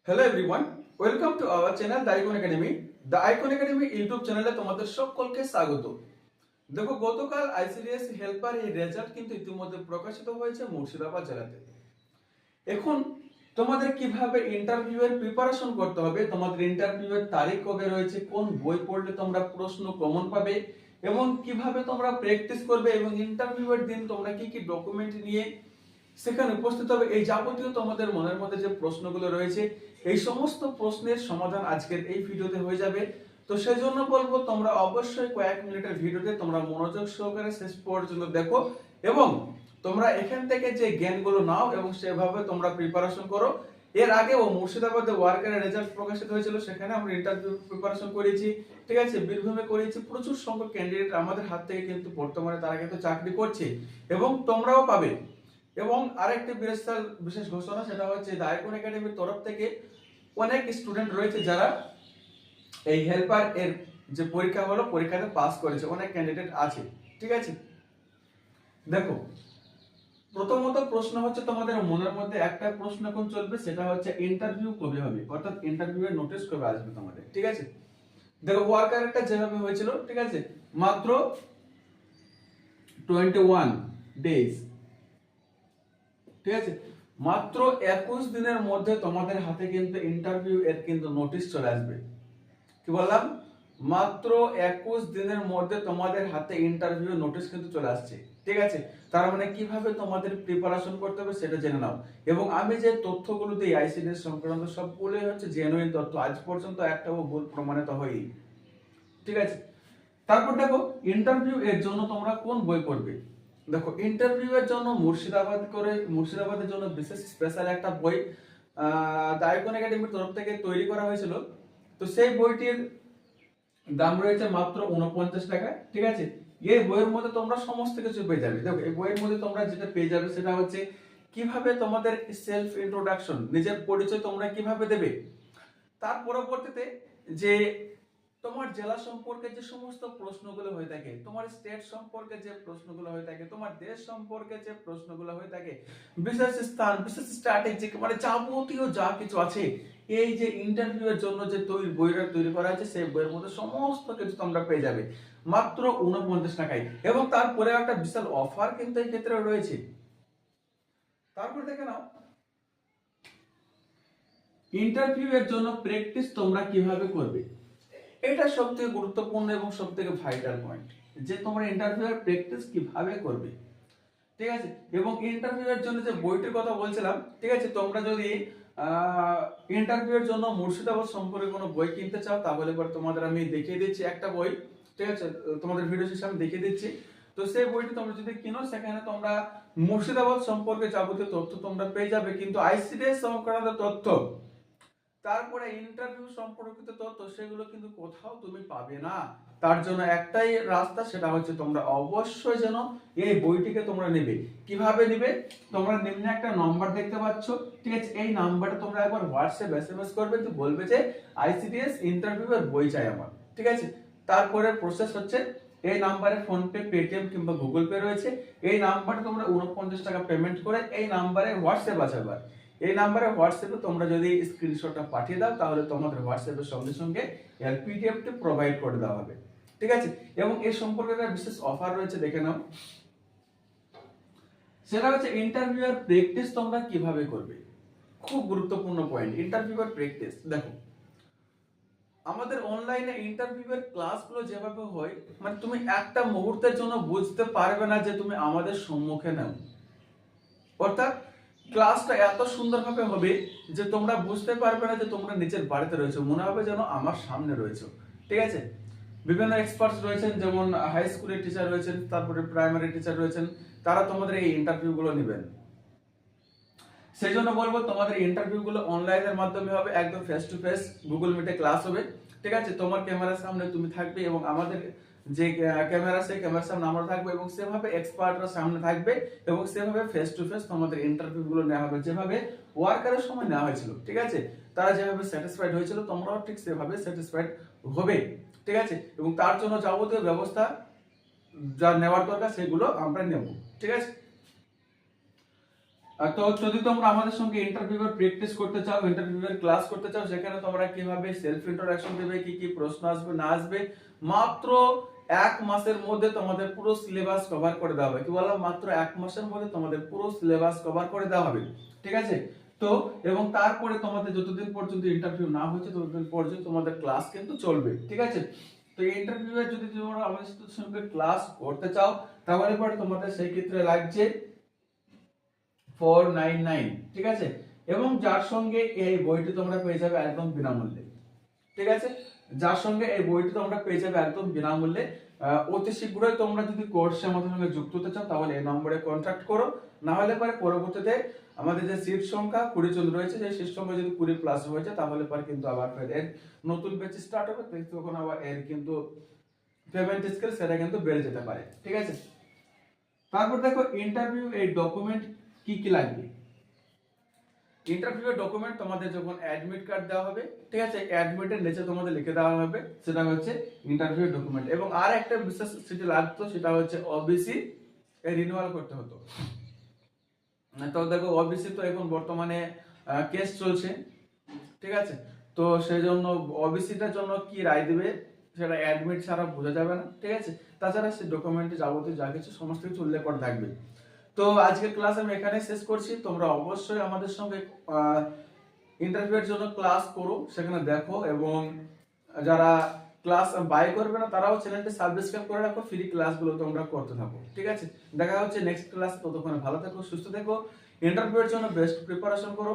Hello everyone, welcome to our channel the icon academy. The icon academy YouTube চ্যানেলে তোমাদের সকলকে স্বাগত। দেখো, গতকাল আইসিডিএস হেল্পার এই রেজাল্ট কিন্তু ইতিমধ্যে প্রকাশিত হয়েছে মুর্শিদাবাদ জেলাতে। এখন তোমাদের কিভাবে ইন্টারভিউয়ের প্রিপারেশন করতে হবে, তোমাদের ইন্টারভিউয়ের তারিখ কবে রয়েছে, কোন বই পড়লে তোমরা প্রশ্ন কমন পাবে এবং কিভাবে তোমরা প্র্যাকটিস করবে এবং ইন্টারভিউয়ের দিন তোমরা কি কি ডকুমেন্ট নিয়ে সেখানে উপস্থিত হবে, এই যাবতীয় তোমাদের মনের মধ্যে যে প্রশ্নগুলো রয়েছে এই সমস্ত প্রশ্নের সমাধান আজকের এই ভিডিওতে হয়ে যাবে। তো সেই জন্য বলবো তোমরা অবশ্যই কয়েক মিনিটের ভিডিওতে তোমরা মনোযোগ সহকারে শেষ পর্যন্ত দেখো এবং তোমরা এখান থেকে যে জ্ঞানগুলো নাও এবং সেভাবে তোমরা প্রিপারেশন করো। এর আগে মুর্শিদাবাদে ওয়ার্কারের রেজাল্ট প্রকাশিত হয়েছিল, সেখানে আমরা ইন্টারভিউ প্রিপারেশন করেছি, ঠিক আছে, বীরভূমে করেছি। প্রচুর সংখ্যক ক্যান্ডিডেট আমাদের হাত থেকে কিন্তু বর্তমানে তারা কিন্তু চাকরি করছে এবং তোমরাও পাবে। এবং আরেকটি বিশেষ ঘোষণা, সেটা হচ্ছে দ্য আইকন একাডেমির তরফ থেকে অনেক স্টুডেন্ট রয়েছে যারা এই হেল্পার এর যে পরীক্ষা হলো পরীক্ষাতে পাস করেছে, অনেক ক্যান্ডিডেট আছে, ঠিক আছে। দেখো, প্রথমত প্রশ্ন হচ্ছে তোমাদের মনের মধ্যে একটা প্রশ্ন এখন চলবে, সেটা হচ্ছে ইন্টারভিউ কবে হবে, অর্থাৎ ইন্টারভিউ এর নোটিশ কবে আসবে তোমাদের, ঠিক আছে। দেখো, ওয়ার্কারটা যেভাবে হয়েছিল, ঠিক আছে, মাত্র 21 ডেজ, ঠিক আছে, মাত্র 21 দিনের মধ্যে তোমাদের হাতে কিন্তু ইন্টারভিউ এর কিন্তু নোটিশ চলে আসবে। কি বললাম? মাত্র 21 দিনের মধ্যে তোমাদের হাতে ইন্টারভিউ নোটিশ কিন্তু চলে আসছে, ঠিক আছে। তার মানে কিভাবে তোমাদের প্রিপারেশন করতে হবে সেটা জেনে নাও। এবং আমি যে তথ্যগুলো দিই আইসিডিএস সংক্রান্ত সবগুলোই হচ্ছে জেনুইন তথ্য, আজ পর্যন্ত একটাও ভুল প্রমাণিত হয়নি, ঠিক আছে। তারপর দেখো, ইন্টারভিউ এর জন্য তোমরা কোন বই পড়বে। দেখো, ইন্টারভিউ এর জন্য মুর্শিদাবাদের জন্য বিশেষ স্পেশাল একটা বই দ্য আইকন একাডেমির তরফ থেকে তৈরি করা হয়েছিল। তো সেই বইটির দাম রয়েছে মাত্র 49 টাকা, ঠিক আছে। এই বইয়ের মধ্যে তোমরা সমস্ত কিছু পেয়ে যাবে। দেখো, এই বইয়ের মধ্যে তোমরা যেটা পেয়ে যাবে সেটা হচ্ছে কিভাবে তোমাদের সেলফ ইন্ট্রোডাকশন, নিজের পরিচয় তোমরা কিভাবে দেবে। তার পরবর্তীতে যে তোমার জেলা সম্পর্কে যে সমস্ত প্রশ্নগুলো হয়ে থাকে, তোমার স্টেট সম্পর্কে যে প্রশ্নগুলো হয়ে থাকে, তোমার দেশ সম্পর্কে যে প্রশ্নগুলো হয়ে থাকে, বিশেষ স্থান, বিশেষ স্ট্র্যাটেজিক, মানে যাবতীয় যা কিছু আছে এই যে ইন্টারভিউ এর জন্য যে বইটা তৈরি করা আছে সেই বইয়ের মধ্যে সমস্ত কিছু তোমরা পেয়ে যাবে মাত্র 49 টাকায়। এবং তারপরে একটা বিশাল অফার কিন্তু এই ক্ষেত্রে রয়েছে। তারপর দেখে নাও, ইন্টারভিউ এর জন্য প্র্যাকটিস তোমরা কিভাবে করবে। এটা সবথেকে গুরুত্বপূর্ণ এবং সবথেকে ভাইটাল পয়েন্ট, যে তোমরা ইন্টারভিউ এর প্র্যাকটিস কিভাবে করবে, ঠিক আছে। এবং ইন্টারভিউ এর জন্য যে বইটির কথা বলছিলাম, ঠিক আছে, তোমরা যদি ইন্টারভিউ এর জন্য মুর্শিদাবাদ সম্পর্কে কোনো বই কিনতে চাও তাহলে পর তোমাদের আমি দেখিয়ে দিচ্ছি একটা বই, ঠিক আছে, তোমাদের ভিডিও শেষে আমি দেখিয়ে দিচ্ছি। তো সেই বইটি তোমরা যদি কিনো সেখানে তোমরা মুর্শিদাবাদ সম্পর্কে যাবতীয় তথ্য তোমরা পেয়ে যাবে, কিন্তু আইসিডিএস সংক্রান্ত তথ্য, তারপরে ইন্টারভিউ সম্পর্কিত তথ্য সেগুলো কিন্তু কোথাও তুমি পাবে না। তার জন্য একটাই রাস্তা, সেটা হচ্ছে তোমরা অবশ্যই যেন এই বইটিকে তোমরা নেবে। কিভাবে নেবে? তোমরা নিম্নে একটা নাম্বার দেখতে পাচ্ছ, ঠিক আছে, এই নাম্বারে তোমরা একবার হোয়াটসঅ্যাপ এসএমএস করবে, তো বলবে যে আইসিডিএস ইন্টারভিউ এর বই চাই আমার, ঠিক আছে। তারপরে প্রসেস হচ্ছে এই নাম্বারে ফোনপে, পেটিএম কিংবা গুগল পে রয়েছে, এই নাম্বারে তোমরা 49 টাকা পেমেন্ট করে এই নাম্বারে হোয়াটসঅ্যাপ আছে, আবার এই নাম্বারে হোয়াটসঅ্যাপে তোমরা যদি স্ক্রিনশটটা পাঠিয়ে দাও তাহলে তোমাদের হোয়াটসঅ্যাপের সঙ্গে সঙ্গে এর পিডিএফটি প্রোভাইড করে দেওয়া হবে, ঠিক আছে। এবং এই সম্পর্কে একটা বিশেষ অফার রয়েছে, দেখে নাও। সেটা হচ্ছে ইন্টারভিউয়ার প্র্যাকটিস তোমরা কিভাবে করবে। খুব গুরুত্বপূর্ণ পয়েন্ট, ইন্টারভিউয়ার প্র্যাকটিস। দেখো, আমাদের অনলাইনে ইন্টারভিউয়ের ক্লাসগুলো যেভাবে হয়, মানে তুমি একটা মুহূর্তের জন্য বুঝতে পারবে না যে তুমি আমাদের সম্মুখে নাও, অর্থাৎ ক্লাসটা এত সুন্দরভাবে হবে যে তোমরা বুঝতে পারবে না যে তোমরা নিচের বাড়িতে রয়েছো, মনে হবে যেন আমার সামনে রয়েছো, ঠিক আছে। বিভিন্ন এক্সপার্টস রয়েছেন, যেমন হাই স্কুলের টিচার রয়েছেন, তারপরে প্রাইমারি টিচার রয়েছেন, তারা তোমাদের এই ইন্টারভিউ গুলো নেবেন। সেই জন্য বলবো তোমাদের ইন্টারভিউ গুলো অনলাইনের মাধ্যমে হবে, একদম ফেস টু ফেস গুগল মিটে ক্লাস হবে, ঠিক আছে। তোমার ক্যামেরার সামনে তুমি থাকবে এবং আমাদের যে ক্যামেরা, সেই ক্যামেরার সামনে আমরা থাকবো এবং সেভাবে এক্সপার্টরা সামনে থাকবে এবং সেভাবে ফেস টু ফেস তোমাদের ইন্টারভিউ গুলো নেওয়া হবে, যেভাবে ওয়ার্কারের সময় নেওয়া হয়েছিল, ঠিক আছে। তারা যেভাবে স্যাটিসফাইড হয়েছিল তোমরাও ঠিক সেভাবে স্যাটিসফাইড হবে, ঠিক আছে। এবং তার জন্য যাবতীয় ব্যবস্থা যা নেওয়ার দরকার সেগুলো আমরা নেব, ঠিক আছে। তো যদি তোমরা আমাদের সঙ্গে ইন্টারভিউ এর প্র্যাকটিস করতে চাও, ইন্টারভিউ এর ক্লাস করতে চাও, সেখানে তোমরা কিভাবে সেলফ ইন্ট্রোডাকশন দেবে, কি কি প্রশ্ন আসবে না আসবে, মাত্র 1 মাসের মধ্যে তোমাদের পুরো সিলেবাস কভার করে দেওয়া হবে। কি বললাম? মাত্র 1 মাসের মধ্যে তোমাদের পুরো সিলেবাস কভার করে দেওয়া হবে, ঠিক আছে? তো এবং তারপরে তোমাদের যতদিন পর্যন্ত ইন্টারভিউ না হচ্ছে ততদিন পর্যন্ত তোমাদের ক্লাস কিন্তু চলবে, ঠিক আছে? তো এই ইন্টারভিউ এর যদি তোমরা আমাদের সঙ্গে ক্লাস করতে চাও, তাহলে পরে তোমাদের সেই ক্ষেত্রে লাগছে 499, ঠিক আছে? এবং যার সঙ্গে এই বইটি তোমরা পেয়ে যাবে একদম বিনামূল্যে, ঠিক আছে? যার সঙ্গে এই বইটি তোমরা পেয়ে যাবে একদম বিনামূল্যে। অতি শীঘ্রই তোমরা যদি কোর্সে আমাদের সঙ্গে যুক্ত হতে চাও তাহলে এই নম্বরে কন্ট্যাক্ট করো, না হলে পরে পরবর্তীতে আমাদের যে সিট সংখ্যা 20 জন রয়েছে, সেই সিট সংখ্যা যদি 20 প্লাস হয়ে যায় তাহলে পরে কিন্তু আবার ফের এর নতুন ব্যাচ স্টার্ট হবে, তখন আবার এর কিন্তু পেমেন্ট স্কেল সেটা কিন্তু বেড়ে যেতে পারে, ঠিক আছে? তারপর দেখো ইন্টারভিউ এই ডকুমেন্ট কি কি লাগবে। ইন্টারভিউ এর ডকুমেন্ট তোমাদের যখন অ্যাডমিট কার্ড দেওয়া হবে, ঠিক আছে, অ্যাডমিটের নিচে তোমাদের লিখে দেওয়া হবে সেটা হচ্ছে ইন্টারভিউ ডকুমেন্ট। এবং আর একটা বিশেষ সেটা লাগতো, সেটা হচ্ছে ওবিসি রিনিউয়াল করতে হতো। তো দেখো ওবিসি তো এখন বর্তমানে কেস চলছে, ঠিক আছে? তো সেই জন্য ওবিসিটার জন্য কি রায় দিবে সেটা অ্যাডমিট ছাড়া বোঝা যাবে না, ঠিক আছে? তাছাড়া সেই ডকুমেন্টে যাবতীয় যা কিছু সমস্ত কিছু উল্লেখ করা থাকবে। তো আজকের ক্লাস আমি এখানে শেষ করছি। তোমরা অবশ্যই আমাদের সঙ্গে ইন্টারভিউ এর জন্য ক্লাস করো, সেখানে দেখো, এবং যারা ক্লাস বাই করবে না তারাও চ্যানেলটি সাবস্ক্রাইব করে রাখো, ফ্রি ক্লাসগুলো তোমরা করতে থাকো, ঠিক আছে? দেখা হচ্ছে নেক্সট ক্লাস। ততক্ষণে ভালো থেকো, সুস্থ থেকো, ইন্টারভিউ এর জন্য বেস্ট প্রিপারেশন করো।